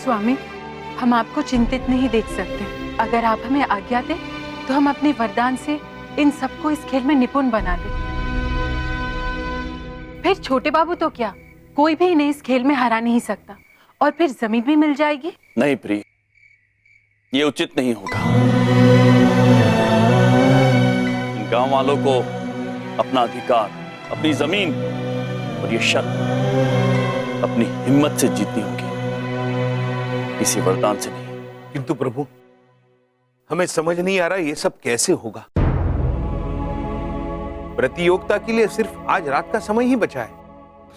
स्वामी, हम आपको चिंतित नहीं देख सकते। अगर आप हमें आज्ञा दें तो हम अपने वरदान से इन सबको इस खेल में निपुण बना दें। फिर छोटे बाबू तो क्या, कोई भी इन्हें इस खेल में हरा नहीं सकता, और फिर जमीन भी मिल जाएगी। नहीं प्रिय, ये उचित नहीं होगा। इन गांव वालों को अपना अधिकार, अपनी जमीन और ये शर्त अपनी हिम्मत से जीतनी होगी, किसी वरदान से नहीं। किंतु प्रभु, हमें समझ नहीं आ रहा ये सब कैसे होगा। प्रतियोगिता के लिए सिर्फ आज रात का समय ही बचा है।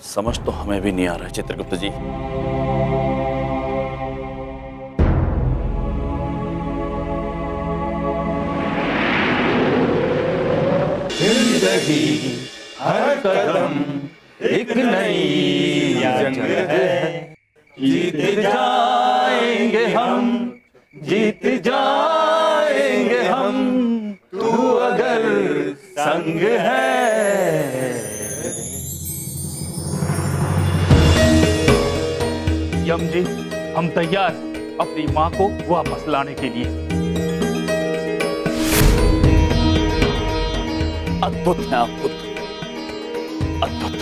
समझ तो हमें भी नहीं आ रहा है चित्रगुप्त जी। जिंदगी हर कदम एक नई जंग है, जीत जाएंगे हम, जीत जाएंगे हम, तू अगर संग है। यम जी, हम तैयार अपनी माँ को वापस लाने के लिए। अद्भुत है आप पुत्र, अद्भुत।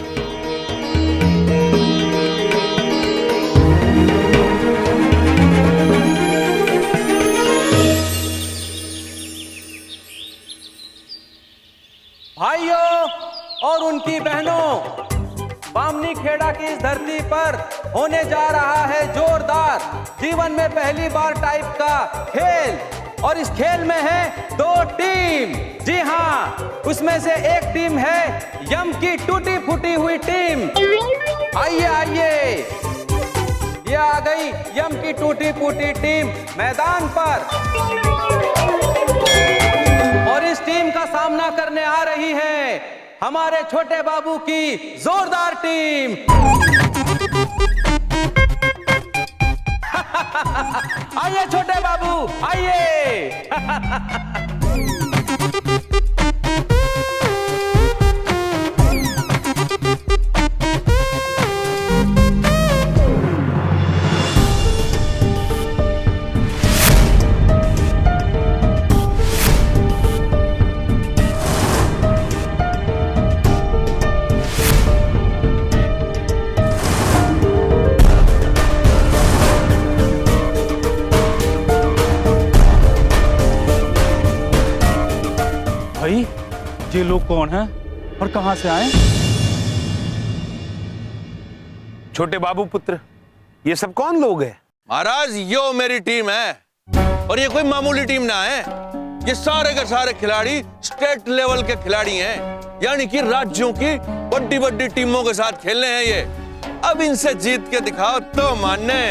भाइयों और उनकी बहनों, बामनी खेड़ा की इस धरती पर होने जा रहा है जोरदार, जीवन में पहली बार टाइप का खेल। और इस खेल में है 2 टीम। जी हाँ, उसमें से एक टीम है यम की टूटी फूटी हुई टीम। आइए आइए, ये आ गई यम की टूटी फूटी टीम मैदान पर, और इस टीम का सामना करने आ रही है हमारे छोटे बाबू की जोरदार टीम। आइए छोटे बाबू, आइए। भाई, ये लोग कौन हैं और कहां से आए? छोटे बाबू पुत्र, ये सब कौन लोग हैं? महाराज, यो मेरी टीम है, और ये कोई मामूली टीम ना है। ये सारे के सारे खिलाड़ी स्टेट लेवल के खिलाड़ी हैं, यानी कि राज्यों की बड़ी बड़ी टीमों के साथ खेलने हैं ये। अब इनसे जीत के दिखाओ तो मानने।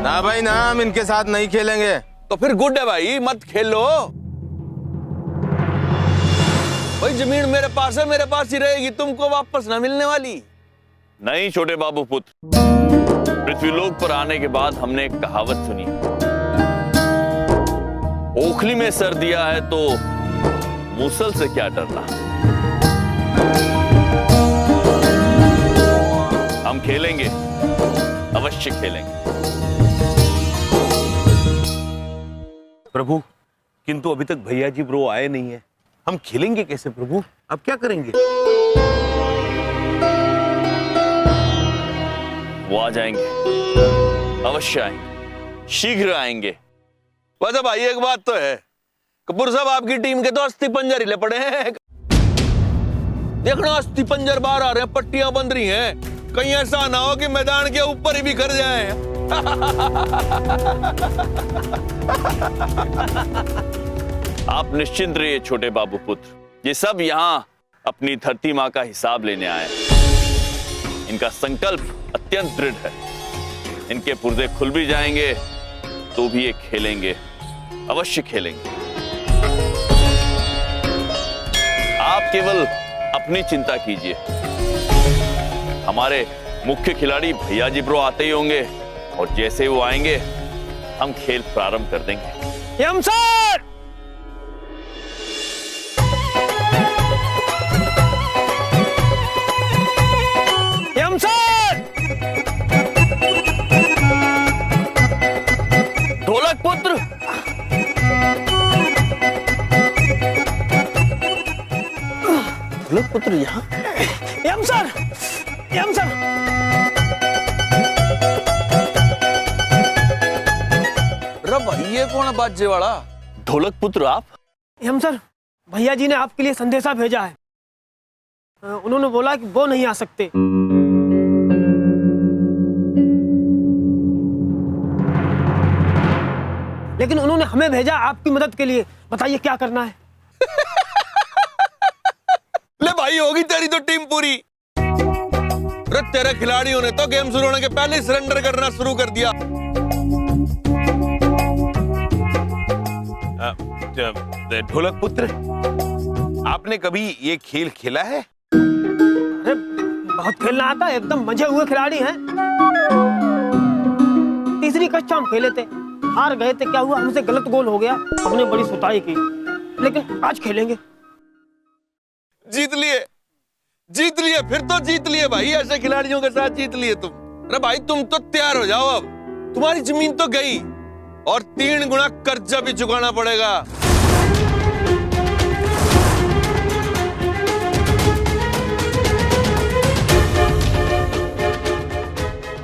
ना भाई ना, हम इनके साथ नहीं खेलेंगे। तो फिर गुड है भाई, मत खेलो। भाई जमीन मेरे पास है, मेरे पास ही रहेगी, तुमको वापस ना मिलने वाली। नहीं छोटे बाबू पुत्र, पृथ्वीलोक पर आने के बाद हमने एक कहावत सुनी, ओखली में सर दिया है तो मूसल से क्या डरना। हम खेलेंगे, अवश्य खेलेंगे। प्रभु, किंतु अभी तक भैया जी ब्रो आए नहीं है, हम खेलेंगे कैसे प्रभु? अब क्या करेंगे? वो आ जाएंगे, अवश्य आएंगे, शीघ्र आएंगे। वैसे भाई एक बात तो है, कपूर साहब आपकी टीम के तो अस्थि पंजर हिले पड़े हैं। देखना, अस्थि पंजर बाहर आ रहे हैं, पट्टियां बंध रही हैं, कहीं ऐसा ना हो कि मैदान के ऊपर ही बिखर जाए। आप निश्चिंत रहिए छोटे बाबू पुत्र, ये सब यहाँ अपनी धरती माँ का हिसाब लेने आए। इनका संकल्प अत्यंत दृढ़ है, इनके पुर्जे खुल भी जाएंगे तो भी ये खेलेंगे, अवश्य खेलेंगे। आप केवल अपनी चिंता कीजिए, हमारे मुख्य खिलाड़ी भैया जी ब्रो आते ही होंगे, और जैसे वो आएंगे हम खेल प्रारंभ कर देंगे। यम सर! ढोलक पुत्र यहाँ? यम सर, यम सर। अरे भाई ये कौन है बाजे वाला? ढोलक पुत्र आप? यम सर, भैया जी ने आपके लिए संदेशा भेजा है। उन्होंने बोला कि वो नहीं आ सकते। लेकिन उन्होंने हमें भेजा आपकी मदद के लिए। बताइए क्या करना है? ले भाई होगी तेरी तो टीम पूरी। अरे तेरे खिलाड़ियों ने तो गेम शुरू होने के पहले ही सरेंडर करना शुरू कर दिया। ढोलक पुत्र, आपने कभी ये खेल खेला है? अरे बहुत खेलना आता है, एकदम मजे हुए खिलाड़ी हैं। तीसरी कक्षा हम खेले थे, हार गए थे। क्या हुआ, हमसे गलत गोल हो गया, हमने बड़ी सुताई की। लेकिन आज खेलेंगे। जीत लिए, जीत लिए, फिर तो जीत लिए भाई। ऐसे खिलाड़ियों के साथ जीत लिए तुम। अरे भाई तुम तो तैयार हो जाओ, अब तुम्हारी जमीन तो गई और 3 गुना कर्जा भी चुकाना पड़ेगा।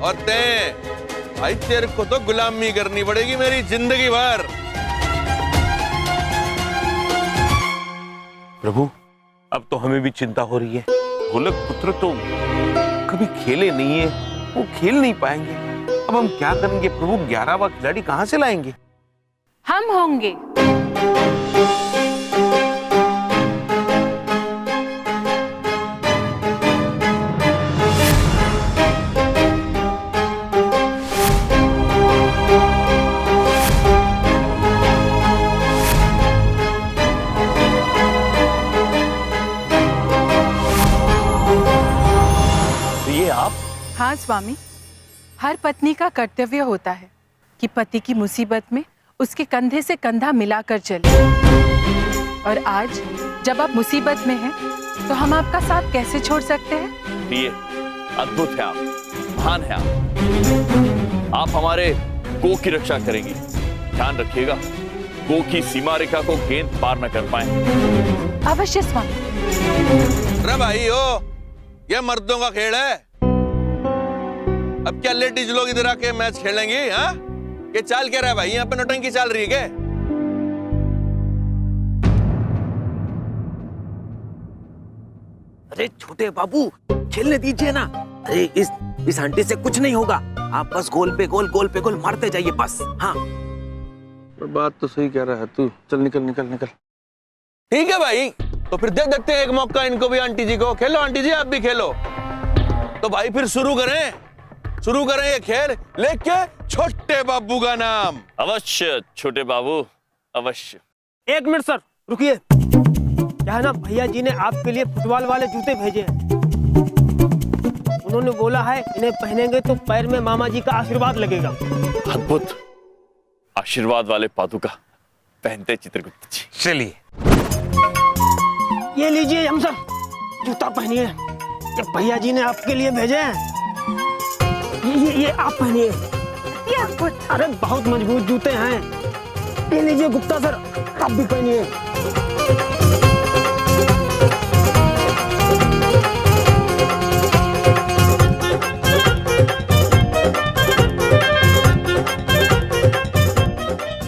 और भाई तेरे को तो गुलामी करनी पड़ेगी मेरी जिंदगी भर। प्रभु, अब तो हमें भी चिंता हो रही है। ढोलक पुत्र तो कभी खेले नहीं है, वो खेल नहीं पाएंगे। अब हम क्या करेंगे प्रभु? 11वां खिलाड़ी कहां से लाएंगे? हम होंगे। हाँ स्वामी, हर पत्नी का कर्तव्य होता है कि पति की मुसीबत में उसके कंधे से कंधा मिलाकर चले। और आज जब आप मुसीबत में हैं, तो हम आपका साथ कैसे छोड़ सकते हैं? ये अद्भुत है आप, महान है आप हमारे गो की रक्षा करेंगी। ध्यान रखिएगा, गो की सीमा रेखा को गेंद पार न कर पाए। अवश्य स्वामी। अरे भाई ओ, ये मर्दों का खेल है। अब क्या लेडीज लोग इधर आके मैच खेलेंगे? हाँ, ये चाल क्या रहा है भाई? यहाँ पे नौटंकी चाल रही है क्या? अरे छोटे बाबू, खेलने दीजिए ना। अरे इस आंटी से कुछ नहीं होगा। आप बस गोल पे गोल मारते जाइए बस। हाँ, बात तो सही कह रहा है तू। चल निकल निकल निकल। ठीक है भाई, तो फिर दे देते हैं एक मौका इनको भी। आंटी जी को खेलो, आंटी जी आप भी खेलो। तो भाई फिर शुरू करें ये खेल, लेके छोटे बाबू का नाम। अवश्य छोटे बाबू, अवश्य। 1 मिनट सर, रुकिए। क्या है ना, भैया जी ने आपके लिए फुटबॉल वाले जूते भेजे हैं। उन्होंने बोला है इन्हें पहनेंगे तो पैर में मामा जी का आशीर्वाद लगेगा। अद्भुत, आशीर्वाद वाले पादुका पहनते चित्रगुप्त जी। चलिए, ये लीजिए हम सर, जूता पहनिए। ये भैया जी ने आपके लिए भेजे हैं। ये आप पहनिए। अरे बहुत मजबूत जूते हैं। ये लीजिए गुप्ता सर, आप भी पहनिए।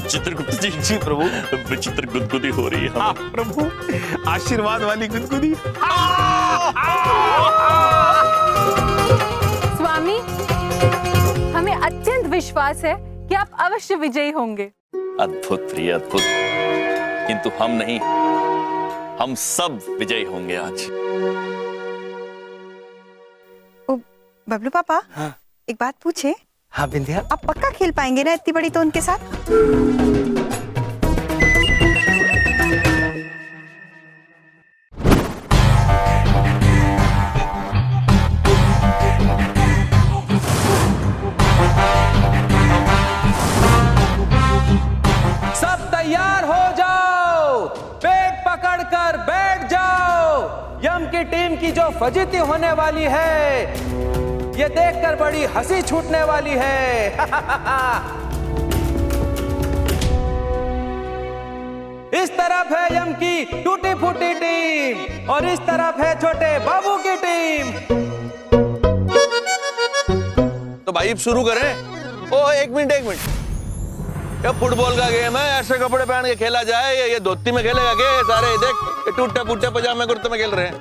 चित्रगुप्त जी प्रभु, विचित्र गुदगुदी हो रही है। हाँ प्रभु, आशीर्वाद वाली गुदगुदी। स्वामी, हमें अत्यंत विश्वास है कि आप अवश्य विजयी होंगे। अद्भुत प्रिय, अद्भुत। किंतु हम नहीं, हम सब विजयी होंगे आज। ओ बबलू पापा, हाँ? एक बात पूछे? हाँ बिंदिया, आप पक्का खेल पाएंगे ना इतनी बड़ी तो उनके साथ? सब तैयार हो जाओ, पेट पकड़कर बैठ जाओ। यम की टीम की जो फजीती होने वाली है, ये देखकर बड़ी हंसी छूटने वाली है। इस तरफ है यम की टूटी फूटी टीम और इस तरफ है छोटे बाबू की टीम। तो भाई अब शुरू करें। ओ एक मिनट ये फुटबॉल का गेम है, ऐसे कपड़े पहन के खेला जाए। ये धोती में खेलेगा के सारे? देख ये टूटे फूटे पजामे कुर्ते में खेल रहे हैं।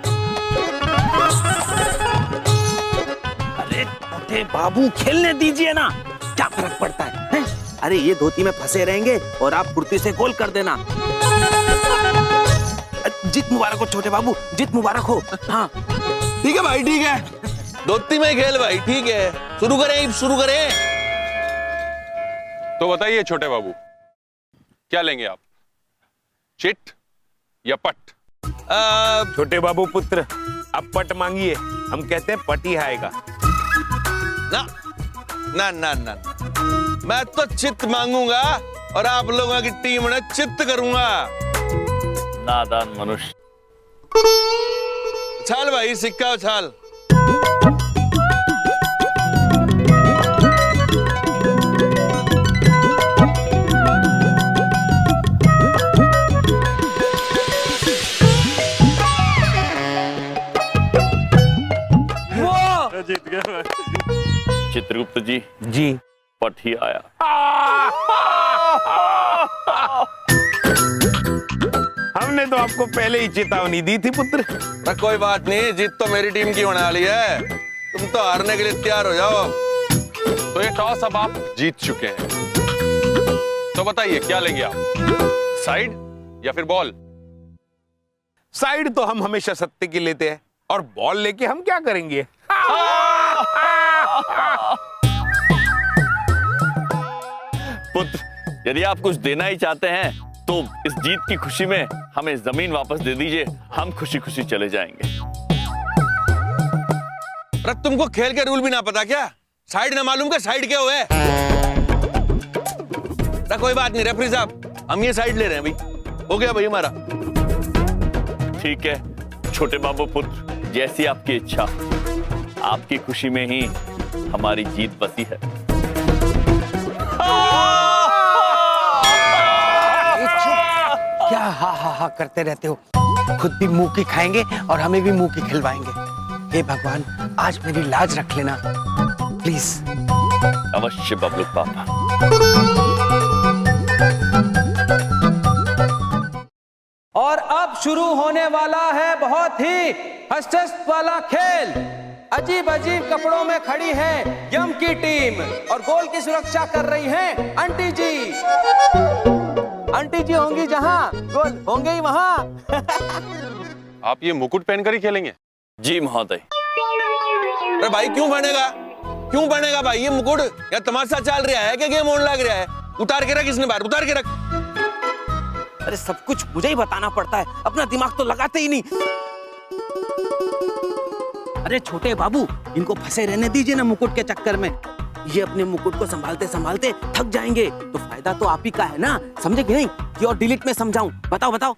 अरे छोटे बाबू खेलने दीजिए ना, क्या फर्क पड़ता है? अरे ये धोती में फंसे रहेंगे और आप फुर्ती से गोल कर देना। जीत मुबारक हो छोटे बाबू, जीत मुबारक हो। हाँ ठीक है भाई, ठीक है, धोती में खेल भाई, ठीक है। शुरू करें, शुरू करें। तो बताइए छोटे बाबू, क्या लेंगे आप, चिट या पट? छोटे बाबू पुत्र, अब पट मांगिए, हम कहते हैं पट ही आएगा। ना ना ना ना, मैं तो चित मांगूंगा और आप लोगों की टीम ने चित्त करूंगा। नादान मनुष्य। उछाल भाई, सिक्का उछाल। चित्रगुप्त जी, जी पट ही आया। हमने तो आपको पहले ही चेतावनी दी थी पुत्र। पर कोई बात नहीं, जीत तो मेरी टीम की होने वाली है। तुम तो हारने के लिए तैयार हो जाओ। तो ये टॉस अब आप जीत चुके हैं, तो बताइए क्या लेंगे आप, साइड या फिर बॉल? साइड तो हम हमेशा सत्य की लेते हैं, और बॉल लेके हम क्या करेंगे? पुत्र, यदि आप कुछ देना ही चाहते हैं तो इस जीत की खुशी में हमें जमीन वापस दे दीजिए, हम खुशी खुशी चले जाएंगे। अरे तुमको खेल के रूल भी ना पता क्या? साइड ना मालूम के साइड क्या हुए? कोई बात नहीं रेफरी साहब, हम ये साइड ले रहे हैं भाई। हो गया भाई हमारा। ठीक है छोटे बाबू पुत्र, जैसी आपकी इच्छा। आपकी खुशी में ही हमारी जीत बसी है। क्या हा हा हा करते रहते हो? खुद भी मुंह की खाएंगे और हमें भी मुंह की खिलवाएंगे। हे भगवान, आज मेरी लाज रख लेना प्लीज। अवश्य बबलू पापा। और अब शुरू होने वाला है बहुत ही हस्त वाला खेल। अजीब अजीब कपड़ों में खड़ी है यम की टीम और गोल की सुरक्षा कर रही है आंटी जी। आंटी जी होंगी जहां, गोल होंगे ही वहां। आप ये मुकुट पहनकर ही खेलेंगे? जी महोदय। अरे भाई क्यों बनेगा भाई ये मुकुट? या तमाशा चल रहा है क्या? गेम होने लग रहा है? उतार के रख, इसने बाहर उतार के रख। अरे सब कुछ मुझे ही बताना पड़ता है, अपना दिमाग तो लगाते ही नहीं। अरे छोटे बाबू, इनको फंसे रहने दीजिए ना मुकुट के चक्कर में। ये अपने मुकुट को संभालते संभालते थक जाएंगे, तो फायदा तो आप ही का है ना, समझे कि नहीं? कि और डिलीट में समझाऊं? बताओ।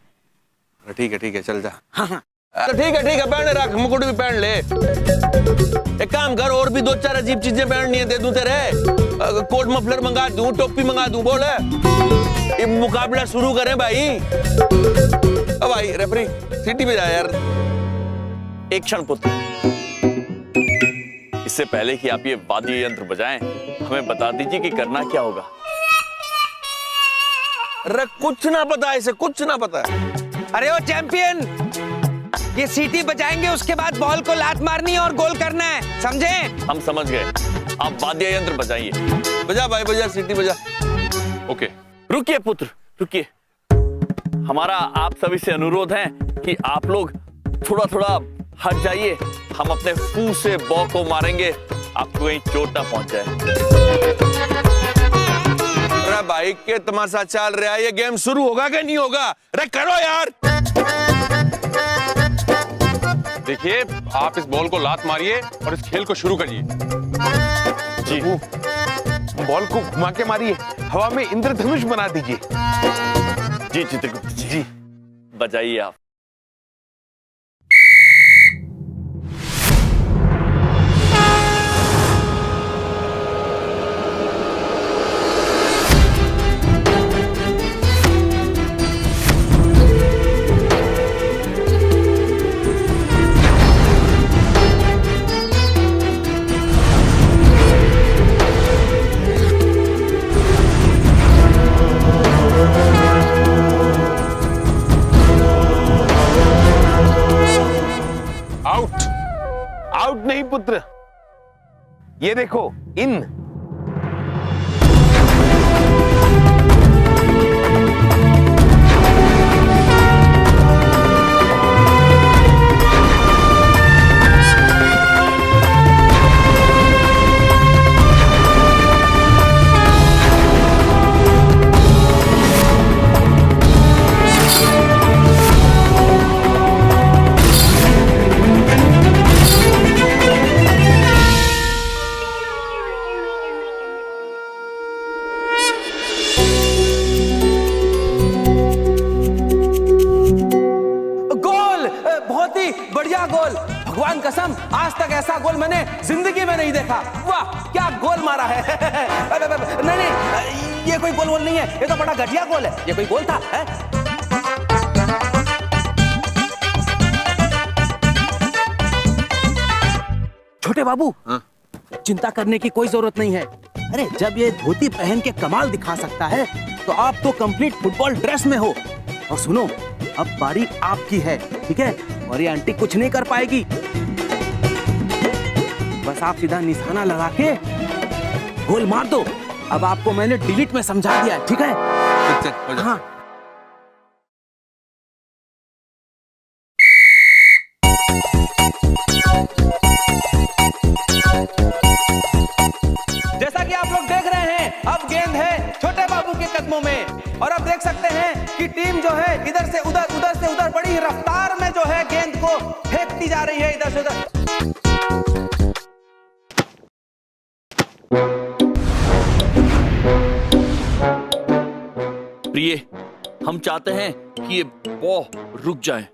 ठीक है चल जा। हाँ। अरे ठीक है पहन रख, मुकुट भी पहन ले। एक काम कर, और भी 2-4 अजीब चीजें पहननी है, दे दूं तेरे। कोट मफलर मंगा दूं, टोपी मंगा दूं, बोल। ये मुकाबला शुरू करें भाई। अब भाई रेफरी सीटी पे जा यार। एक क्षण पुत्र, इससे पहले कि आप ये वाद्य यंत्र बजाएं, हमें बता दीजिए कि करना क्या होगा। अरे कुछ ना पता, इसे कुछ ना पता। अरे ओ चैंपियन, ये सीटी बजाएंगे, उसके बाद बॉल को लात मारनी है और गोल करना है, समझे? हम समझ गए, आप वाद्य यंत्र बजाइए। बजा भाई, बजा, सीटी बजा। ओके। रुकिए पुत्र, रुकिए। हमारा आप सभी से अनुरोध है कि आप लोग थोड़ा थोड़ा हट जाइए। हम अपने फू से बॉल को मारेंगे, आपको कहीं चोट ना पहुंच जाए। अरे भाई के तमाशा चल रहा है, ये गेम शुरू होगा कि नहीं होगा? अरे करो यार। देखिए, आप इस बॉल को लात मारिए और इस खेल को शुरू करिए। जी। बॉल को घुमा के मारिए, हवा में इंद्रधनुष बना दीजिए। जी चित्रगुप्त जी, बजाइए आप। पुत्र, ये देखो इन। बहुत ही बढ़िया गोल, भगवान कसम आज तक ऐसा गोल मैंने जिंदगी में नहीं देखा। वाह क्या गोल मारा है। नहीं नहीं ये कोई गोल नहीं है, ये तो बड़ा घटिया गोल है। ये कोई गोल था है? छोटे बाबू चिंता करने की कोई जरूरत नहीं है। अरे जब ये धोती पहन के कमाल दिखा सकता है तो आप तो कंप्लीट फुटबॉल ड्रेस में हो। और सुनो अब बारी आपकी है, ठीक है? और ये आंटी कुछ नहीं कर पाएगी। बस आप सीधा निशाना लगा के गोल मार दो। अब आपको मैंने डिलीट में समझा दिया है, ठीक है? हाँ जैसा कि आप लोग देख रहे हैं अब गेंद है छोटे बाबू के कदमों में। और अब देख सकते हैं कि टीम जो है इधर से उधर बड़ी रफ्तार में जो है गेंद को फेंकती जा रही है इधर से उधर। प्रिय, हम चाहते हैं कि ये बॉल रुक जाए।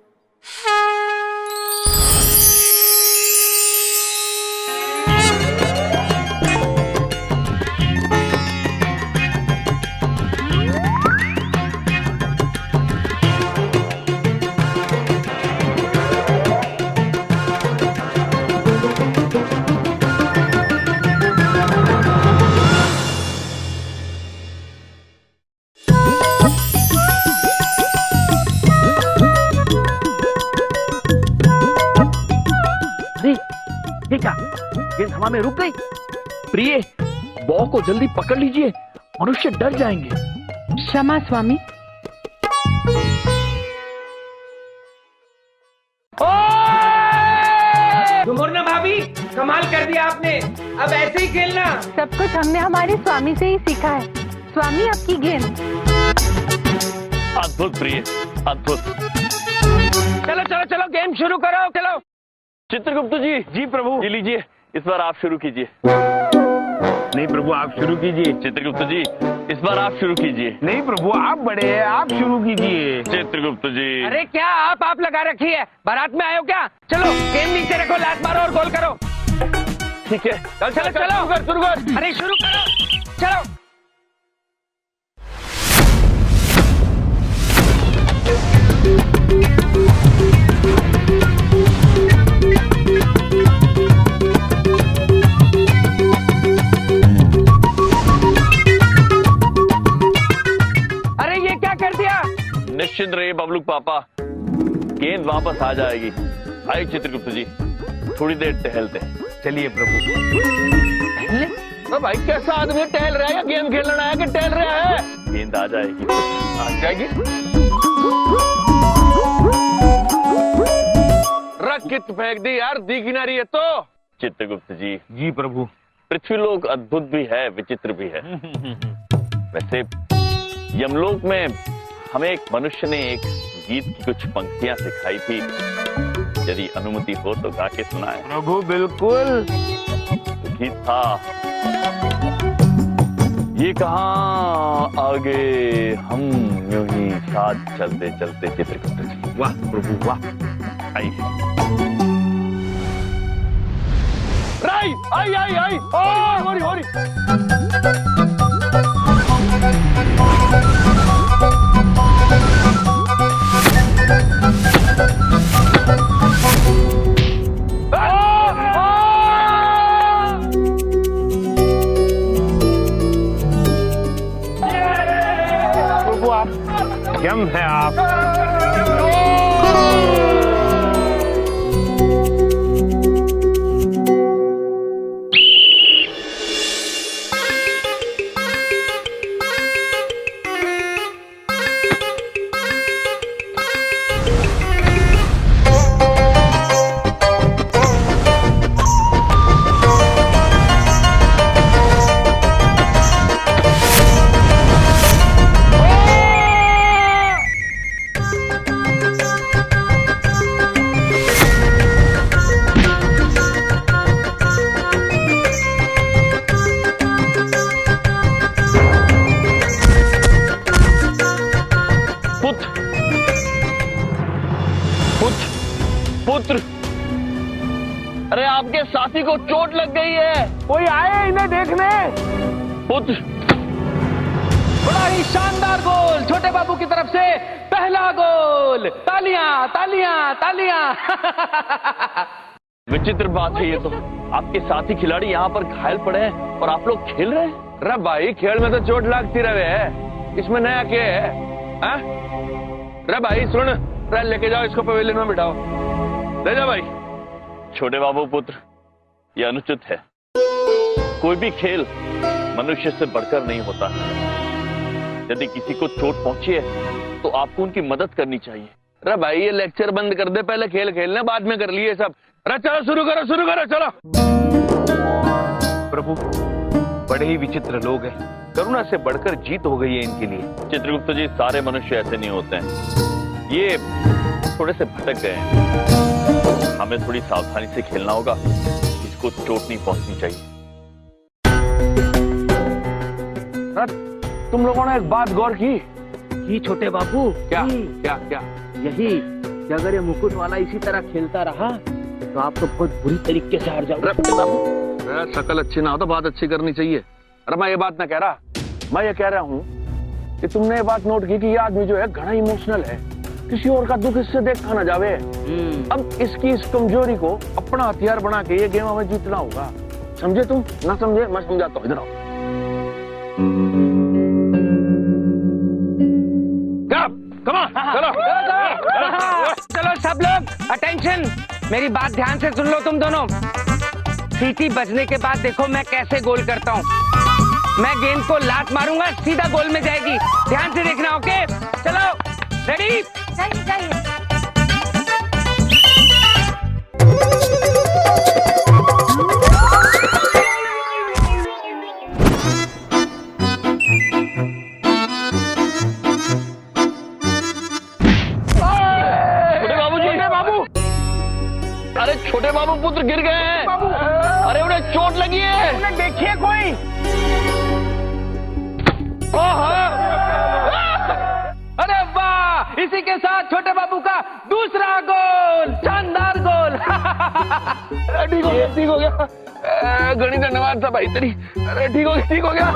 गेंद हवा में रुक गई। प्रिय, बॉल को जल्दी पकड़ लीजिए, मनुष्य डर जाएंगे। क्षमा स्वामी। मुन्ना भाभी कमाल कर दिया आपने, अब ऐसे ही खेलना। सब कुछ हमने हमारे स्वामी से ही सीखा है। स्वामी आपकी गेंद। अद्भुत प्रिय, अद्भुत। चलो चलो चलो गेम शुरू करो, चलो। चित्रगुप्त जी। जी प्रभु। जी लीजिए, इस बार आप शुरू कीजिए। नहीं प्रभु आप शुरू कीजिए। चित्रगुप्त जी, इस बार आप शुरू कीजिए। नहीं प्रभु आप बड़े हैं, आप शुरू कीजिए। चित्रगुप्त जी। अरे क्या आप लगा रखी है, बारात में आयो क्या? चलो गेम नीचे रखो, लात मारो और गोल करो। ठीक है, चलो चलो शुरू कर। अरे शुरू करो, चलो। निश्चिंत रहिए बबलू पापा, गेंद वापस आ जाएगी। आइए चित्रगुप्त जी, थोड़ी देर टहलते हैं। चलिए प्रभु। टहलने? तो भाई कैसा आदमी टहल रहा है या गेम खेलने आया कि टहल रहा है? गेंद आ जाएगी, आ जाएगी। रख के फेंक दी यार, दिख ना रही है तो। चित्रगुप्त जी। जी प्रभु। पृथ्वीलोक अद्भुत भी है, विचित्र भी है। वैसे यमलोक में हमें एक मनुष्य ने एक गीत की कुछ पंक्तियां सिखाई थी, यदि अनुमति हो तो गा के सुनाए। प्रभु बिल्कुल। गीत था, ये कहाँ आगे हम यूं ही साथ चलते चलते। चित्रगुप्त जी। वाह प्रभु वाह। आइए। राई आई आई आई, होरी होरी। प्रभु आप यम है आप। पुत्र, अरे आपके साथी को चोट लग गई है, कोई आए इन्हें देखने। पुत्र। बड़ा ही शानदार गोल छोटे बाबू की तरफ से, पहला गोल। तालियां तालियां तालियां। विचित्र बात है ये तो, आपके साथी खिलाड़ी यहाँ पर घायल पड़े हैं और आप लोग खेल रहे हैं। अरे भाई खेल में तो चोट लगती रहे है, इसमें नया क्या है? रे भाई सुन, रे लेके जाओ इसको पवेलियन में बिठाओ, ले जाओ भाई। छोटे बाबू पुत्र, यह अनुचित है। कोई भी खेल मनुष्य से बढ़कर नहीं होता। यदि किसी को चोट पहुंची है तो आपको उनकी मदद करनी चाहिए। अरे भाई ये लेक्चर बंद कर दे, पहले खेल खेलने, बाद में कर लिए सब। अरे चलो शुरू करो चलो। प्रभु, बड़े ही विचित्र लोग हैं, करुणा से बढ़कर जीत हो गई है इनके लिए। चित्रगुप्त जी, सारे मनुष्य ऐसे नहीं होते हैं, ये थोड़े से भटक गए हैं। हमें थोड़ी सावधानी से खेलना होगा, इसको चोट नहीं पहुंचनी चाहिए। तुम लोगों ने एक बात गौर की? छोटे बाबू, क्या क्या क्या? यही कि अगर ये मुकुट वाला इसी तरह खेलता रहा तो आप तो बहुत बुरी तरीके से हार जाओगे। बाबू शकल अच्छी ना हो तो बात अच्छी करनी चाहिए। अरे मैं ये बात ना कह रहा, मैं ये कह रहा हूँ कि तुमने ये बात नोट की कि ये आदमी जो है घना इमोशनल है, किसी और का दुख इससे देखा ना जावे। अब इसकी इस कमजोरी को अपना हथियार बना के ये गेम हमें जीतना होगा। समझे तुम? ना समझे मैं समझाता हूँ, इधर आओ। चलो सब लोग अटेंशन, मेरी बात ध्यान से सुन लो तुम दोनों। सीटी बजने के बाद देखो मैं कैसे गोल करता हूँ। मैं गेंद को लात मारूंगा, सीधा गोल में जाएगी। ध्यान से देखना, ओके? चलो, रेडी? जाइए। अरे छोटे बाबू पुत्र गिर गए हैं। अरे उन्हें चोट लगी है। उन्हें देखिए कोई। अरे वाह, इसी के साथ छोटे बाबू का दूसरा गोल, शानदार गोल। ठीक हो गया। घनी धन्यवाद था भाई तेरी। अरे ठीक हो गया।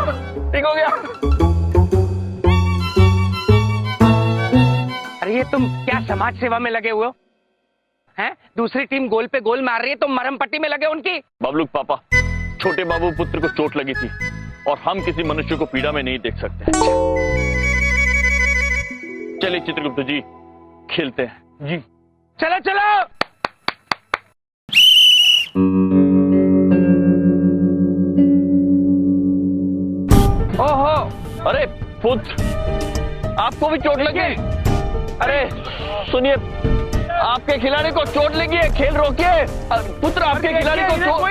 अरे ये तुम क्या समाज सेवा में लगे हुए हो? हैं? दूसरी टीम गोल पे गोल मार रही है, तुम मरहम पट्टी में लगे उनकी। बबलू पापा, छोटे बाबू पुत्र को चोट लगी थी और हम किसी मनुष्य को पीड़ा में नहीं देख सकते। चलिए चित्रगुप्त जी, खेलते हैं जी। चलो चलो। ओहो, अरे पुत्र, आपको भी चोट लगी? अरे सुनिए, आपके खिलाड़ी को चोट लगी है, खेल रोकिए। पुत्र, आपके खिलाड़ी को चोट।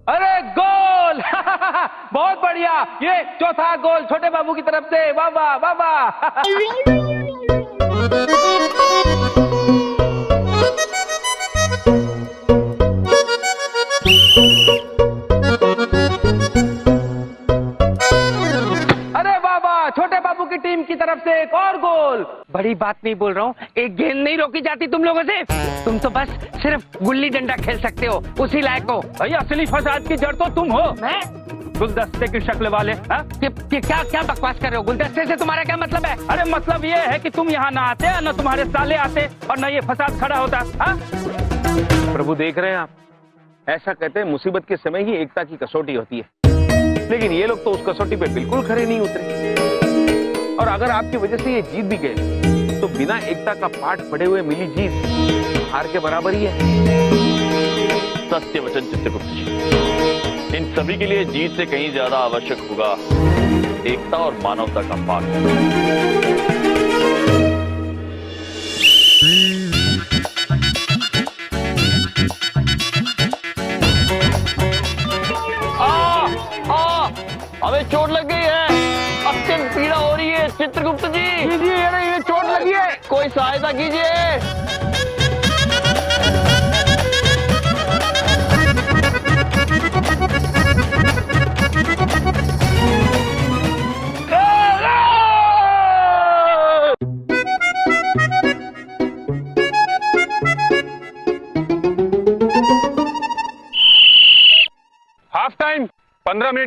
अरे गोल। बहुत बढ़िया, ये चौथा गोल छोटे बाबू की तरफ से। वाह वाह वाह वाह। छोटे बाबू की टीम की तरफ से एक और गोल। बड़ी बात नहीं बोल रहा हूँ, एक गेंद नहीं रोकी जाती तुम लोगों से। तुम तो बस सिर्फ गुल्ली डंडा खेल सकते हो, उसी लायक हो। भैया, असली फसाद की जड़ तो तुम हो। मैं? गुलदस्ते की शक्ल वाले। क्या बकवास कर रहे हो? गुलदस्ते से तुम्हारा क्या मतलब है? अरे मतलब ये है कि तुम यहाँ ना आते, न तुम्हारे साले आते और न ये फसाद खड़ा होता। प्रभु देख रहे हैं आप, ऐसा कहते हैं मुसीबत के समय ही एकता की कसौटी होती है, लेकिन ये लोग तो उस कसौटी पे बिल्कुल खरे नहीं उतरे। और अगर आपकी वजह से ये जीत भी गए तो बिना एकता का पाठ पढ़े हुए मिली जीत हार के बराबर ही है। सत्य वचन चित्रगुप्त जी, इन सभी के लिए जीत से कहीं ज्यादा आवश्यक होगा एकता और मानवता का पाठ। हमें चोट लग गई है, अत्यंत पीड़ा हो रही है। चित्रगुप्त जी, ये चोट लगी है, कोई सहायता कीजिए।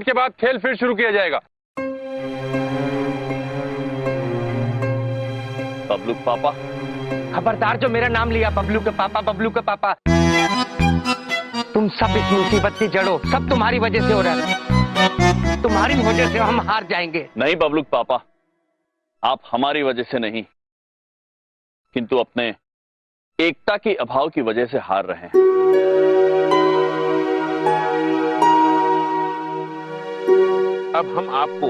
के बाद खेल फिर शुरू किया जाएगा। बबलू पापा, खबरदार जो मेरा नाम लिया बबलू के पापा, बबलू के पापा। तुम सब इस मुसीबत की जड़ो, सब तुम्हारी वजह से हो रहा है। तुम्हारी वजह से हम हार जाएंगे। नहीं बबलू पापा, आप हमारी वजह से नहीं, किंतु अपने एकता के अभाव की वजह से हार रहे हैं। अब हम आपको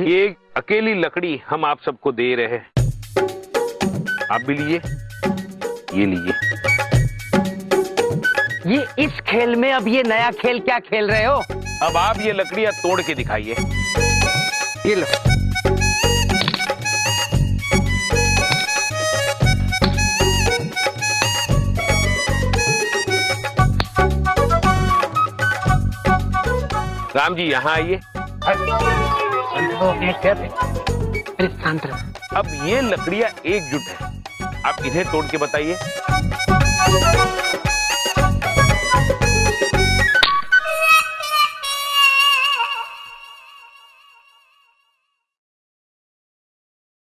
ये अकेली लकड़ी हम आप सबको दे रहे हैं। आप भी लीजिए, ये लीजिए। ये इस खेल में अब ये नया खेल क्या खेल रहे हो? अब आप ये लकड़ियां तोड़ के दिखाइए। ये लो। राम जी यहाँ आइए। शांत रहो। अब ये लकड़ियां एकजुट है, आप इन्हें तोड़ के बताइए।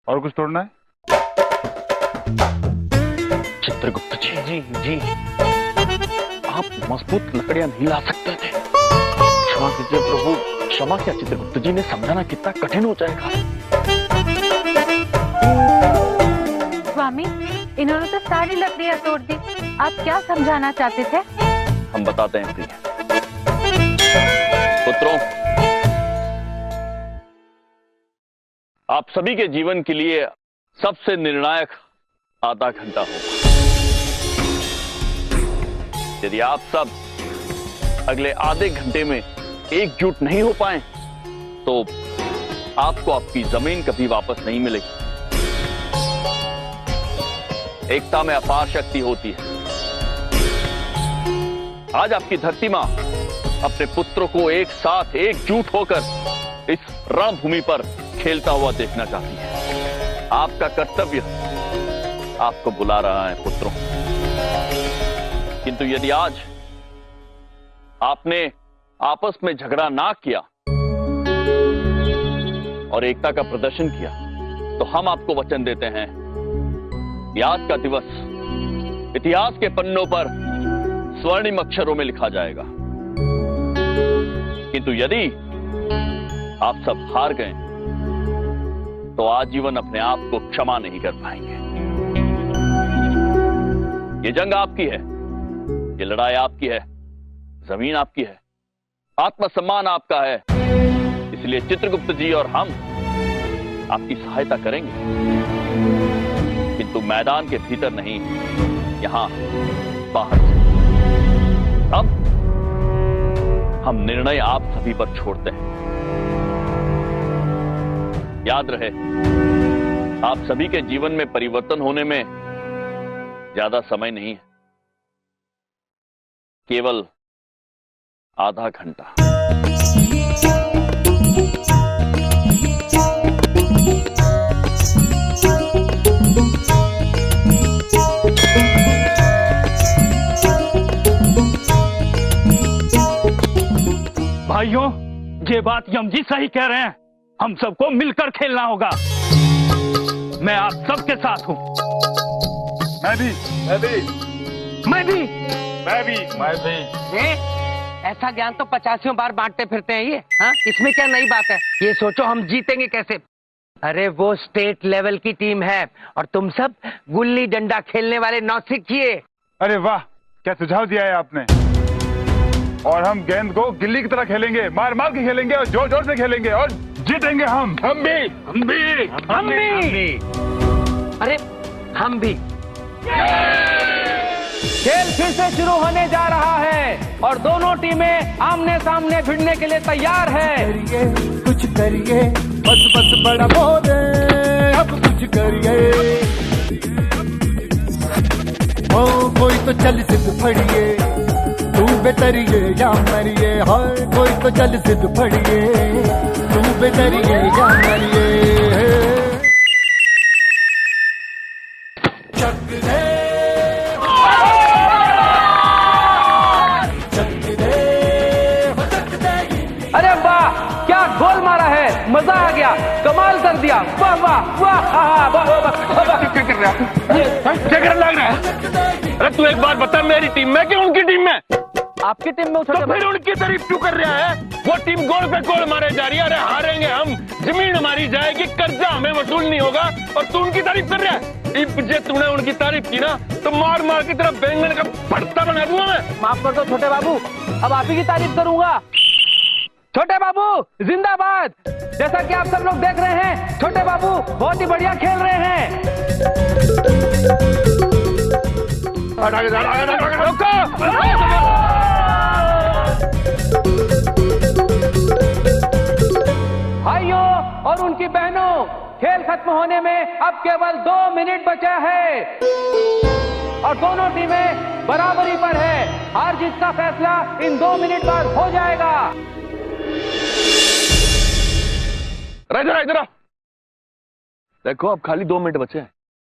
और कुछ तोड़ना है? चित्रगुप्त जी, जी आप मजबूत लकड़ियां नहीं ला सकते थे। क्षमा कीजिए प्रभु, क्षमा क्या। चित्रगुप्त जी ने समझाना कितना कठिन हो जाएगा। स्वामी, इन्होंने तो सारी लकड़ियां तोड़ दी। आप क्या समझाना चाहते थे? हम बताते हैं प्रिय। पुत्रों, आप सभी के जीवन के लिए सबसे निर्णायक आधा घंटा होगा। यदि आप सब अगले आधे घंटे में एकजुट नहीं हो पाए तो आपको आपकी जमीन कभी वापस नहीं मिलेगी। एकता में अपार शक्ति होती है। आज आपकी धरती मां अपने पुत्रों को एक साथ एकजुट होकर इस रणभूमि पर खेलता हुआ देखना चाहती है। आपका कर्तव्य आपको बुला रहा है पुत्रों। किंतु यदि आज आपने आपस में झगड़ा ना किया और एकता का प्रदर्शन किया तो हम आपको वचन देते हैं, याद का दिवस इतिहास के पन्नों पर स्वर्णिम अक्षरों में लिखा जाएगा। किंतु यदि आप सब हार गए तो आजीवन अपने आप को क्षमा नहीं कर पाएंगे। ये जंग आपकी है, ये लड़ाई आपकी है, जमीन आपकी है, आत्मसम्मान आपका है। इसलिए चित्रगुप्त जी और हम आपकी सहायता करेंगे, किंतु मैदान के भीतर नहीं, यहां बाहर से। अब हम निर्णय आप सभी पर छोड़ते हैं। याद रहे, आप सभी के जीवन में परिवर्तन होने में ज्यादा समय नहीं है, केवल आधा घंटा। भाइयों, ये बात यम जी सही कह रहे हैं। हम सबको मिलकर खेलना होगा। मैं आप सबके साथ हूं। मैं भी। ऐसा ज्ञान तो 50 बार बांटते फिरते हैं ये। हाँ, इसमें क्या नई बात है? ये सोचो हम जीतेंगे कैसे? अरे वो स्टेट लेवल की टीम है और तुम सब गुल्ली डंडा खेलने वाले नौसिखिए। अरे वाह, क्या सुझाव दिया है आपने। और हम गेंद को गिल्ली की तरह खेलेंगे, मार मार के खेलेंगे और जोर जोर से खेलेंगे और जीतेंगे हम भी। अरे हम भी। खेल फिर से शुरू होने जा रहा है और दोनों टीमें आमने सामने भिड़ने के लिए तैयार है। कुछ करिए, बस बस बड़ा बोले, अब कुछ करिए। ओ कोई तो चल सिद्ध फड़िए, तू बेतरिए या मरिए। हाय कोई तो चल सिद्ध फड़िए, तू बेतरिए या मरिए। चक दे चक दे चक दे है, मजा आ गया, कमाल कर दिया, वाह वाह वाह, क्या कर रहा है? क्या कर लग रहा है? अरे तू एक बात बता, मेरी टीम में कि उनकी टीम में? आपकी टीम में तो फिर उनकी तारीफ क्यों कर रहा है? वो टीम गोल पे गोल मारे जा रही है। अरे हारेंगे हम, जमीन हमारी जाएगी, कर्जा हमें वसूल नहीं होगा, और तू उनकी तारीफ कर रहा है। जे तूने उनकी तारीफ की ना तो मार मार की तरह बैंगन का भरता बना दूंगा मैं। माफ कर दो छोटे बाबू, अब आप ही की तारीफ करूंगा। छोटे बाबू जिंदाबाद। जैसा कि आप सब लोग देख रहे हैं, छोटे बाबू बहुत ही बढ़िया खेल रहे हैं। भाइयों और उनकी बहनों, खेल खत्म होने में अब केवल 2 मिनट बचा है और दोनों टीमें बराबरी पर है। हार जीत का फैसला इन 2 मिनट बाद हो जाएगा। इधर देखो, अब खाली 2 मिनट बचे हैं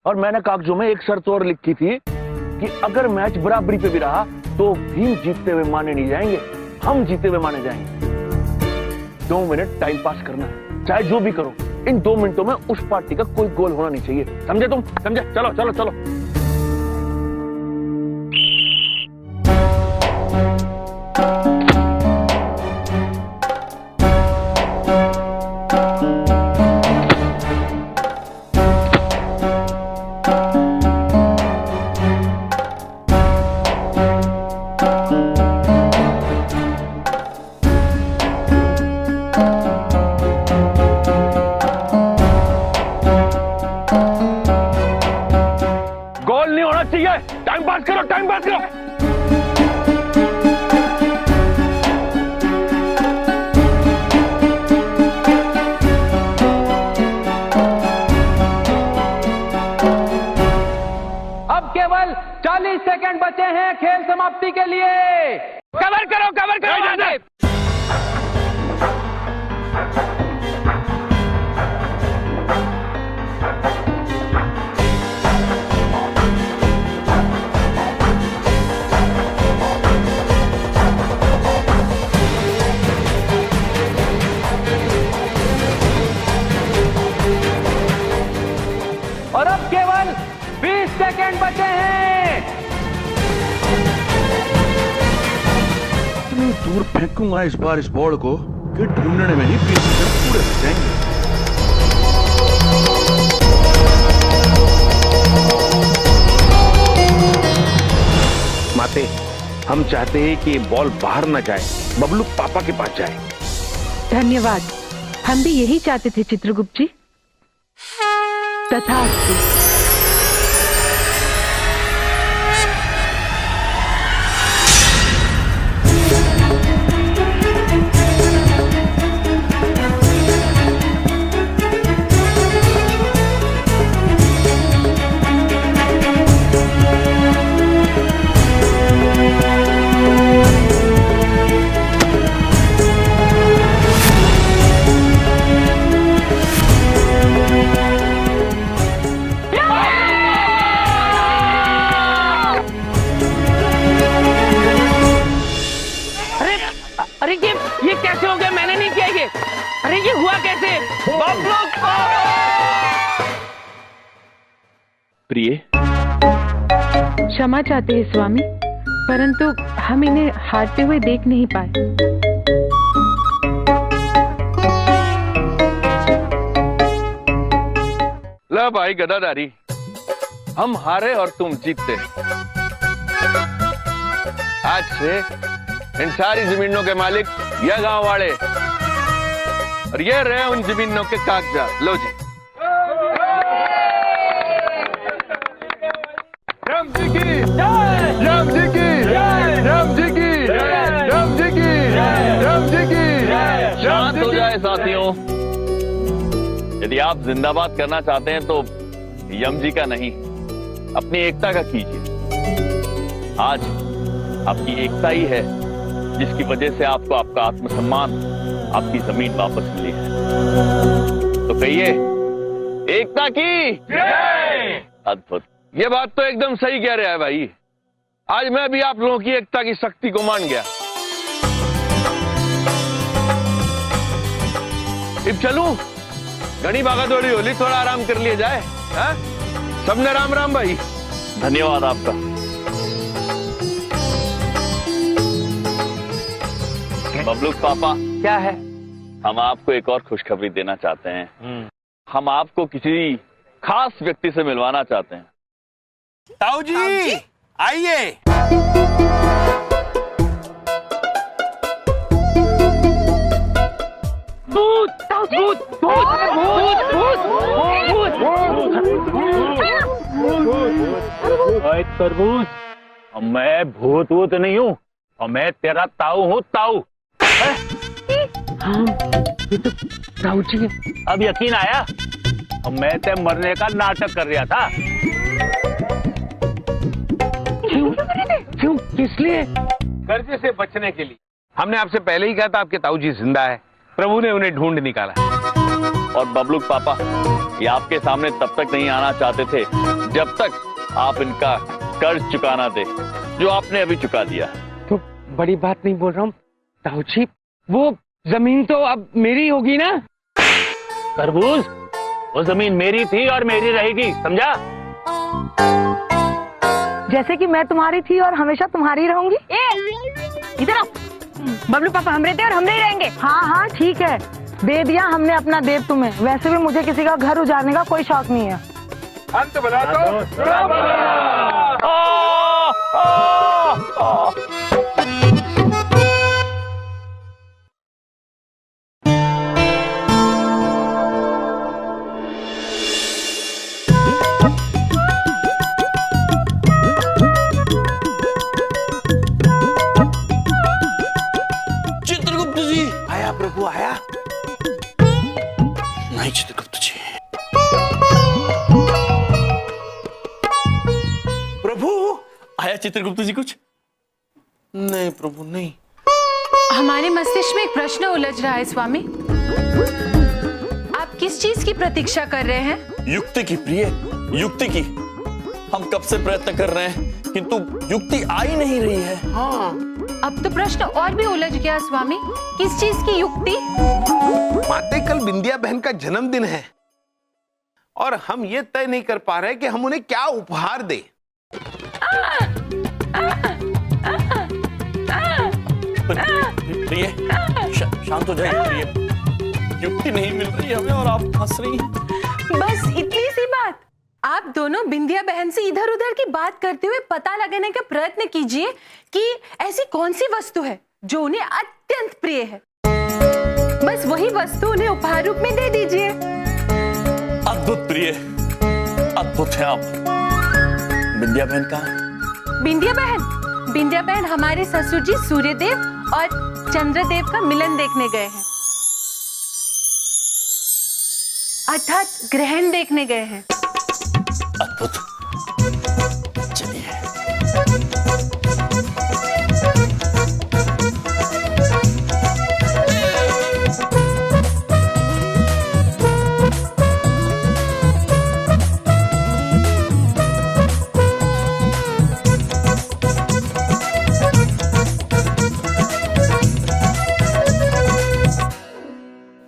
और मैंने कागजों में एक शर्त और लिखी थी कि अगर मैच बराबरी पे भी रहा तो भी जीतते हुए माने नहीं जाएंगे, हम जीते हुए माने जाएंगे। 2 मिनट टाइम पास करना है, चाहे जो भी करो। इन 2 मिनटों में उस पार्टी का कोई गोल होना नहीं चाहिए, समझे तुम? समझे? चलो चलो चलो। टाइम पास करो, टाइम पास करो। अब केवल 40 सेकंड बचे हैं खेल समाप्ति के लिए। कवर करो, कवर करो। और अब केवल 20 सेकंड बचे हैं। इतनी दूर फेंकूंगा इस बार इस बॉल को कि ढूंढने में ही 20 सेकंड पूरे हो जाएंगे। माते, हम चाहते हैं कि ये बॉल बाहर न जाए, बबलू पापा के पास जाए। धन्यवाद, हम भी यही चाहते थे चित्रगुप्त जी। तथास्तु। अरे ये कैसे हो गया? मैंने नहीं किया ये। अरे ये हुआ कैसे? प्रिय, क्षमा चाहते हैं स्वामी, परंतु हम इन्हें हारते हुए देख नहीं पाए। ला भाई गदाधारी, हम हारे और तुम जीतते। आज से इन सारी जमीनों के मालिक ये गांव वाले, और ये रहे उन जमीनों के कागजात। लो जी। राम जी की जय, राम जी की जय, राम जी की जय, राम जी की जय, राम जी की जय। शांत हो जाए साथियों। यदि आप जिंदाबाद करना चाहते हैं तो यम जी का नहीं, अपनी एकता का कीजिए। आज आपकी एकता ही है जिसकी वजह से आपको आपका आत्मसम्मान, आपकी जमीन वापस मिली है। तो कहिए, एकता की जय। अद्भुत। ये बात तो एकदम सही कह रहा है भाई। आज मैं भी आप लोगों की एकता की शक्ति को मान गया। अब चलूं? घनी भागा दौड़ी होली, थोड़ा आराम कर लिया जाए। हाँ? सबने राम राम भाई। धन्यवाद आपका। बबलू पापा, क्या है? हम आपको एक और खुशखबरी देना चाहते हैं। हम आपको किसी खास व्यक्ति से मिलवाना चाहते हैं। ताऊ जी आइए। तरबूज, मैं भूत वूत नहीं हूँ और मैं तेरा ताऊ हूँ, ताऊ। ताऊ जी, अब यकीन आया? और मैं ते मरने का नाटक कर रहा था। क्यों? किस लिए? कर्जे से बचने के लिए। हमने आपसे पहले ही कहा था आपके ताऊ जी जिंदा है। प्रभु ने उन्हें ढूंढ निकाला। और बबलू पापा, ये आपके सामने तब तक नहीं आना चाहते थे जब तक आप इनका कर्ज चुकाना दे, जो आपने अभी चुका दिया। तो बड़ी बात नहीं बोल रहा हूँ ताऊ जी, वो जमीन तो अब मेरी होगी ना? तरबूज, वो जमीन मेरी थी और मेरी रहेगी, समझा? जैसे कि मैं तुम्हारी थी और हमेशा तुम्हारी रहूंगी। इधर आओ। बबलू पापा हमरे थे और हमरे ही रहेंगे। हाँ ठीक है, दे दिया हमने अपना देव तुम्हें। वैसे भी मुझे किसी का घर उजाड़ने का कोई शौक नहीं है। अंत बना दो। चित्रगुप्त जी आया प्रभु आया। नहीं चित्रगुप्त जी। प्रभु आया चित्रगुप्त जी कुछ? नहीं प्रभु नहीं। हमारे मस्तिष्क में एक प्रश्न उलझ रहा है स्वामी। आप किस चीज की प्रतीक्षा कर रहे हैं? युक्ति की प्रिय, युक्ति की। हम कब से प्रयत्न कर रहे हैं किंतु युक्ति आ ही नहीं रही है। हाँ। अब तो प्रश्न और भी उलझ गया स्वामी। किस चीज की युक्ति? माते कल बिंदिया बहन का जन्मदिन है और हम ये तय नहीं कर पा रहे कि हम उन्हें क्या उपहार दें। प्रिय, शांत हो जाइए प्रिय। युक्ति नहीं मिल रही हमें और आप हंस रही हैं। बस इतनी सी बात। आप दोनों बिंदिया बहन से इधर उधर की बात करते हुए पता लगाने का प्रयत्न कीजिए कि ऐसी कौन सी वस्तु है जो उन्हें अत्यंत प्रिय है। बस वही वस्तु उन्हें उपहार रूप में दे दीजिए। अद्भुत प्रिय, अद्भुत है आप। बिंदिया बहन कहाँ? बिंदिया बहन हमारे ससुर जी सूर्यदेव और चंद्रदेव का मिलन देखने गए हैं, अर्थात ग्रहण देखने गए हैं। अद्भुत। चलिए।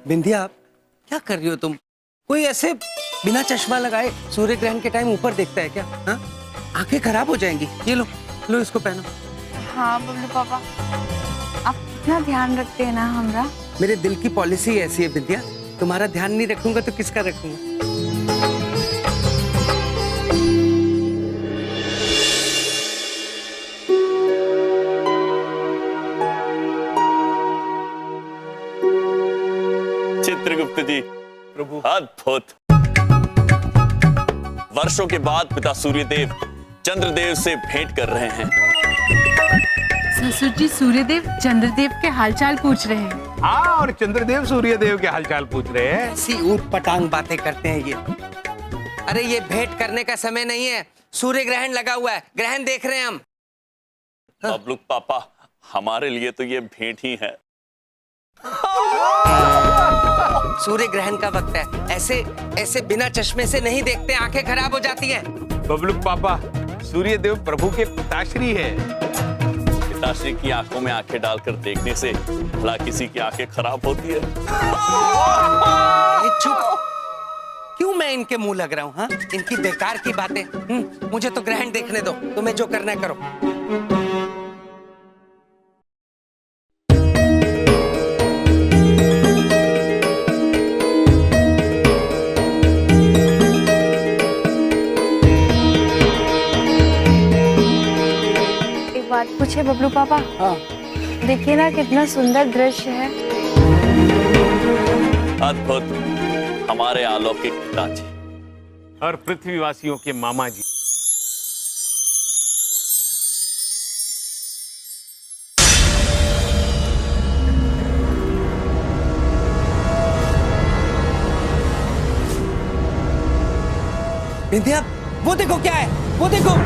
बिंदिया, क्या कर रही हो तुम? कोई ऐसे बिना चश्मा लगाए सूर्य ग्रहण के टाइम ऊपर देखता है क्या? हाँ, आंखें खराब हो जाएंगी। ये लो लो, इसको पहनो। हाँ बबलू पापा, आप कितना ध्यान रखते हैं ना हमरा। मेरे दिल की पॉलिसी ऐसी है बिंदिया, तुम्हारा ध्यान नहीं रखूंगा तो किसका रखूंगा? चित्रगुप्त जी, प्रभु अद्भुत। वर्षों के बाद पिता सूर्यदेव चंद्रदेव से भेंट कर रहे हैं। ससुर जी सूर्यदेव चंद्रदेव के हालचाल पूछ रहे हैं। हाँ, और चंद्रदेव सूर्यदेव के हालचाल पूछ रहे हैं। ऐसी ऊट पटांग बातें करते हैं ये। अरे ये भेंट करने का समय नहीं है, सूर्य ग्रहण लगा हुआ है, ग्रहण देख रहे हैं हम। बबलू पापा, हमारे लिए तो ये भेंट ही है। सूर्य ग्रहण का वक्त है, ऐसे ऐसे बिना चश्मे से नहीं देखते, आंखें खराब हो जाती हैं। बबलू पापा, सूर्यदेव प्रभु के पिताश्री है, पिताश्री की आंखों में आंखें डालकर देखने से भला किसी की आंखें खराब होती है? चुप। क्यों मैं इनके मुंह लग रहा हूँ? हाँ, इनकी बेकार की बातें। मुझे तो ग्रहण देखने दो, तुम्हें जो करना है करो। एक बात पूछे बबलू पापा? हाँ। देखिए ना कितना सुंदर दृश्य है। अद्भुत, हमारे अलौकिक पिताजी और पृथ्वीवासियों के मामा जी। विंध्या, वो देखो क्या है, वो देखो।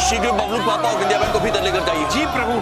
शीघ्र बबलू पापा और विंध्या बहन को भीतर लेकर जाइए। जी प्रभु।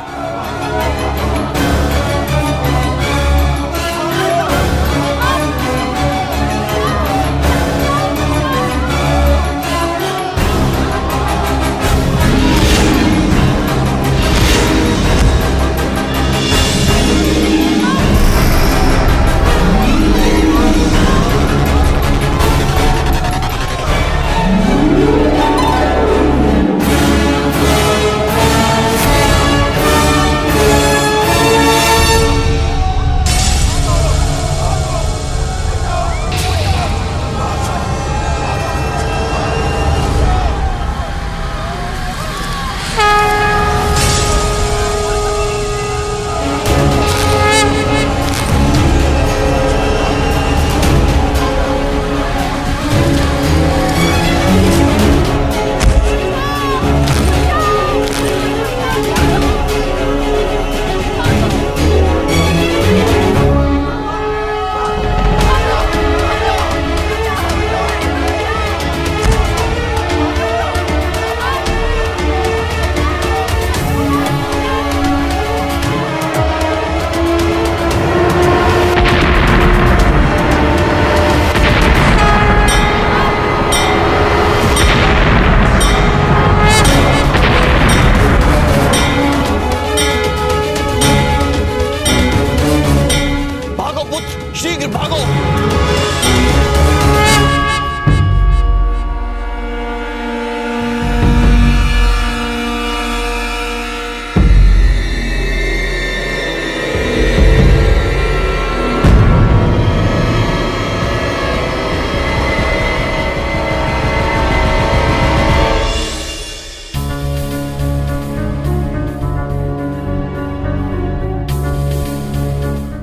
शीघ्र भागो।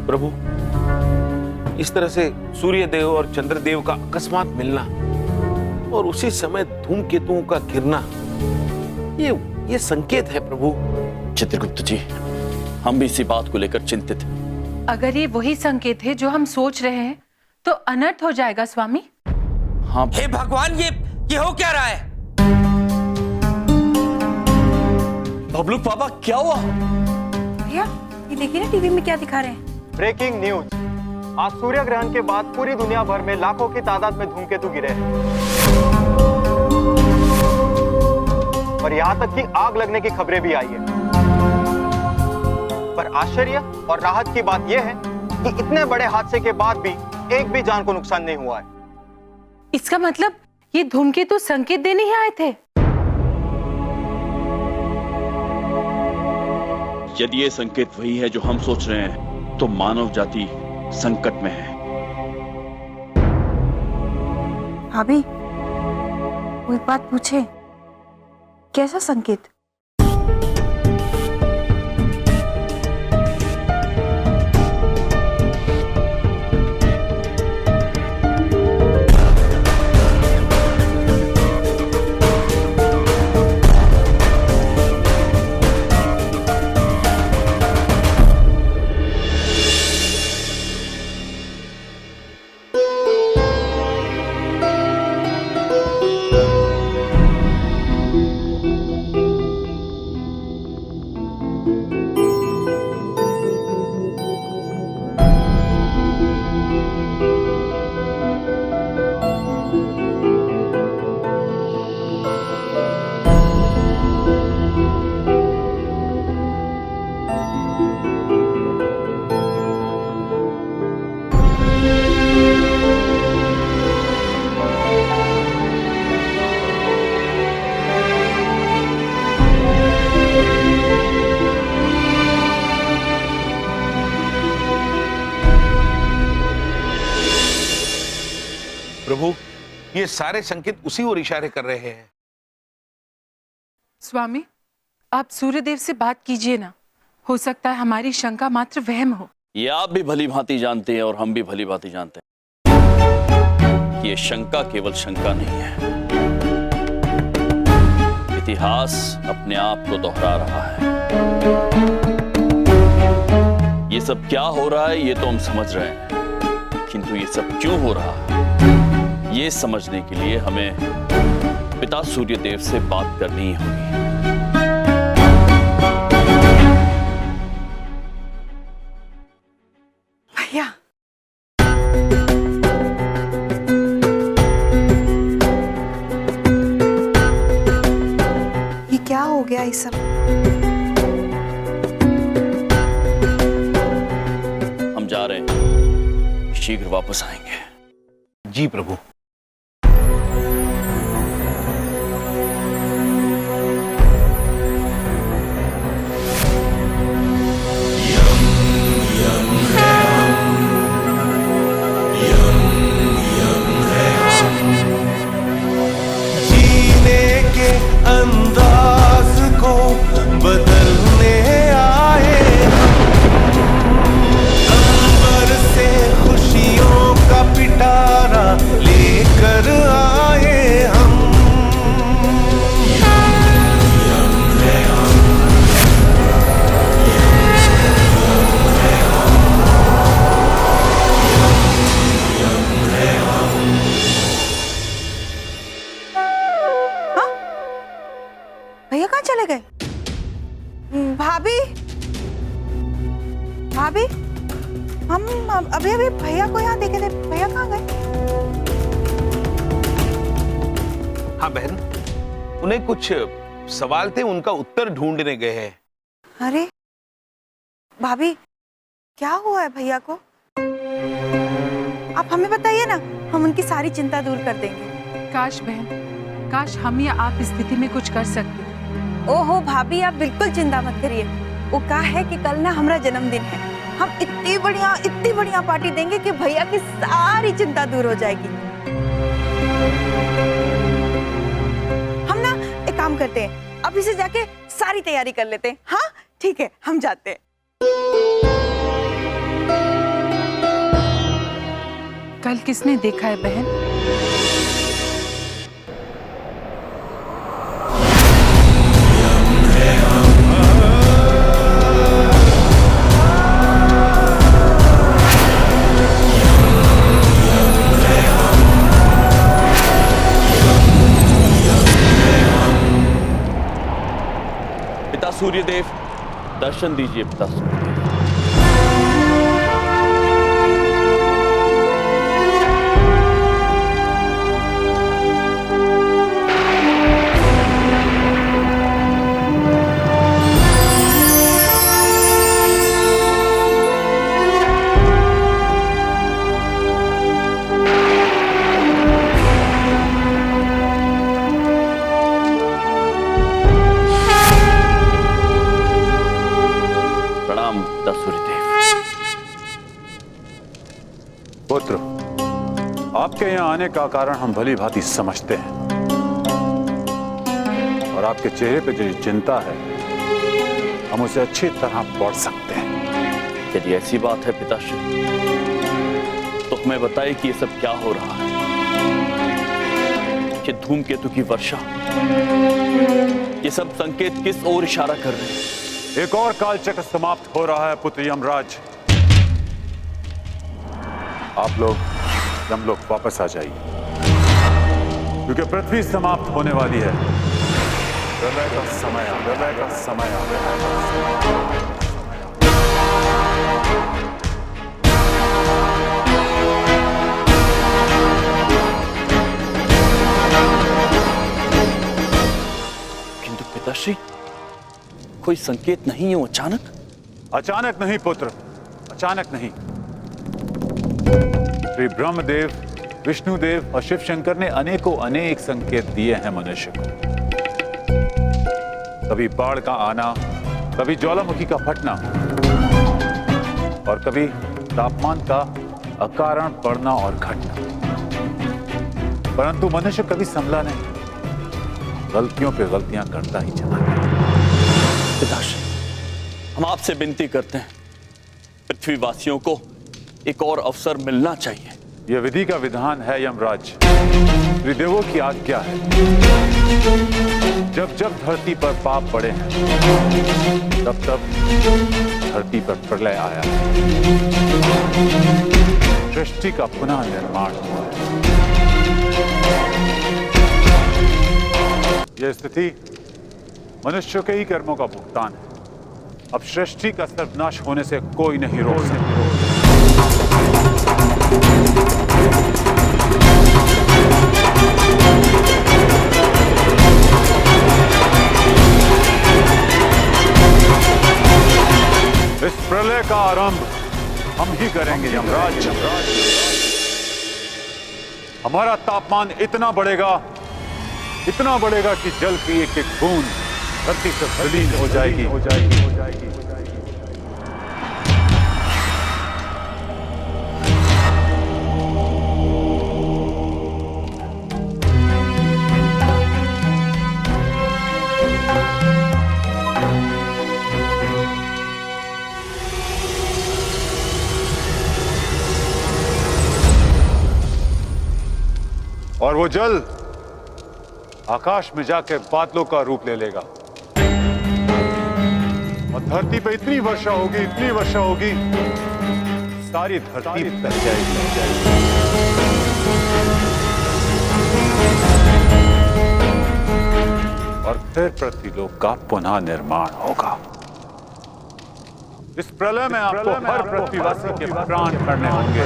प्रभु, इस तरह से सूर्यदेव और चंद्रदेव का अकस्मात मिलना और उसी समय धूमकेतुओं का गिरना ये संकेत है प्रभु। चित्रगुप्त जी, हम भी इसी बात को लेकर चिंतित हैं। अगर ये वही संकेत है जो हम सोच रहे हैं तो अनर्थ हो जाएगा स्वामी। हाँ। हे भगवान, ये हो क्या रहा है? बबलू पापा, क्या हुआ? भैया ये देखिए ना टीवी में क्या दिखा रहे हैं। ब्रेकिंग न्यूज, आज सूर्य ग्रहण के बाद पूरी दुनिया भर में लाखों की तादाद में धूमकेतु गिरे हैं और यहाँ तक कि आग लगने की खबरें भी आई है। पर आश्चर्य और राहत की बात यह है कि इतने बड़े हादसे के बाद भी एक भी जान को नुकसान नहीं हुआ है। इसका मतलब ये धूमकेतु संकेत देने ही आए थे। यदि ये संकेत वही है जो हम सोच रहे हैं तो मानव जाति संकट में है। भाभी वो एक बात पूछे, कैसा संकेत? प्रभु, ये सारे संकेत उसी ओर इशारे कर रहे हैं। स्वामी, आप सूर्यदेव से बात कीजिए ना, हो सकता है हमारी शंका मात्र वहम हो। ये आप भी भली भांति जानते हैं और हम भी भली भांति जानते हैं कि ये शंका केवल शंका नहीं है। इतिहास अपने आप को दोहरा रहा है। ये सब क्या हो रहा है ये तो हम समझ रहे हैं, किंतु ये सब क्यों हो रहा है ये समझने के लिए हमें पिता सूर्यदेव से बात करनी होगी। भैया ये क्या हो गया ये सब? हम जा रहे हैं, शीघ्र वापस आएंगे। जी प्रभु। जीने के अंदाज को बदलने आए अंबर से खुशियों का पिटारा लेकर आए हम। भैया कहाँ चले गए? भाभी भाभी, हम अभी अभी भैया को यहाँ देखे थे, भैया कहाँ गए? हाँ बहन, उन्हें कुछ सवाल थे, उनका उत्तर ढूंढने गए हैं। अरे भाभी, क्या हुआ है भैया को? आप हमें बताइए ना, हम उनकी सारी चिंता दूर कर देंगे। काश बहन, काश हम या आप इस स्थिति में कुछ कर सकते। ओहो भाभी, आप बिल्कुल चिंता मत करिए। वो कहा है कि कल ना हमारा जन्मदिन है, हम इतनी बढ़िया पार्टी देंगे कि भैया की सारी चिंता दूर हो जाएगी। हम ना एक काम करते हैं, अभी से जाके सारी तैयारी कर लेते हैं। हाँ ठीक है, हम जाते हैं। कल किसने देखा है बहन? सूर्यदेव, दर्शन दीजिए पिता सूर्यदेव। पुत्र, आपके यहाँ आने का कारण हम भली भांति समझते हैं और आपके चेहरे पे जो चिंता है हम उसे अच्छी तरह पढ़ सकते हैं। यदि ऐसी बात है पिताश्री तो हमें बताइए कि ये सब क्या हो रहा है। कि धूमकेतु की वर्षा, ये सब संकेत किस ओर इशारा कर रहे हैं? एक और कालचक्र समाप्त हो रहा है पुत्र यमराज। आप लोग यमलोक वापस आ जाइए, क्योंकि पृथ्वी समाप्त होने वाली है। प्रलय का समय आ गया। किंतु पिताश्री, कोई संकेत नहीं है अचानक? अचानक नहीं पुत्र, अचानक नहीं। श्री ब्रह्मदेव, विष्णुदेव और शिव शंकर ने अनेक संकेत दिए हैं मनुष्य को। कभी बाढ़ का आना, कभी ज्वालामुखी का फटना और कभी तापमान का अकारण बढ़ना और घटना। परंतु मनुष्य कभी संभला नहीं, गलतियों पे गलतियां करता ही चला गया। पिताश्री, हम आपसे विनती करते हैं, पृथ्वीवासियों को एक और अवसर मिलना चाहिए। यह विधि का विधान है यमराज, त्रिदेवों की आज्ञा है। जब जब धरती पर पाप बढ़े हैं तब तब धरती पर प्रलय आया है, सृष्टि का पुनः निर्माण हुआ है। यह स्थिति मनुष्यों के ही कर्मों का भुगतान है। अब सृष्टि का सर्वनाश होने से कोई नहीं रोक सकता। इस प्रलय का आरंभ हम ही करेंगे यमराज। हमारा तापमान इतना बढ़ेगा कि जल की एक एक बूंद धरती से विलीन हो जाएगी। और वो जल आकाश में जाकर बादलों का रूप ले लेगा और धरती पे इतनी वर्षा होगी, सारी धरती बह जाएगी। और फिर पृथ्वीलोक का पुनः निर्माण होगा। इस प्रलय में आपको हर पृथ्वीवासी के प्राण करने होंगे।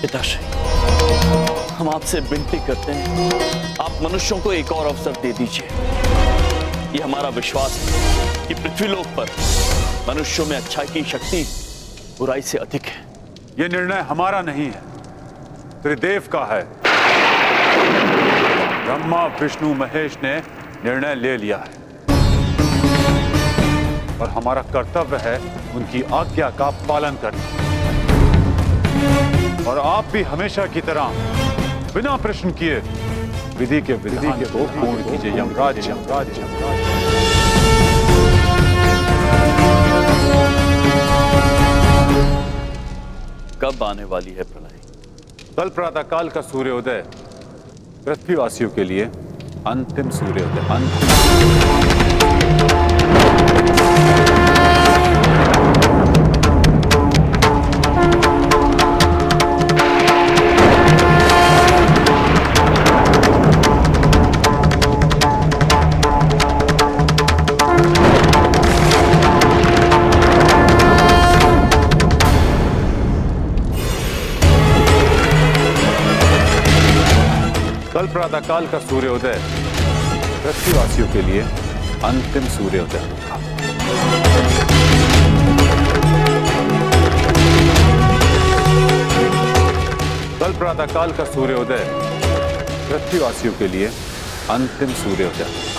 पिताश्री, हम आपसे विनती करते हैं, आप मनुष्यों को एक और अवसर दे दीजिए। ये हमारा विश्वास है कि पृथ्वीलोक पर मनुष्यों में अच्छाई की शक्ति बुराई से अधिक है। यह निर्णय हमारा नहीं है, त्रिदेव का है। ब्रह्मा, विष्णु, महेश ने निर्णय ले लिया है और हमारा कर्तव्य है उनकी आज्ञा का पालन करना। और आप भी हमेशा की तरह बिना प्रश्न किए विधि के विधान को पूर्ण कीजिए यमराज। कब आने वाली है प्रलय? कल प्रातःकाल का सूर्योदय पृथ्वीवासियों के लिए अंतिम सूर्योदय। कल प्रातःकाल का सूर्योदय पृथ्वीवासियों के लिए अंतिम सूर्योदय होगा। कल प्रातःकाल का सूर्योदय पृथ्वीवासियों के लिए अंतिम सूर्योदय।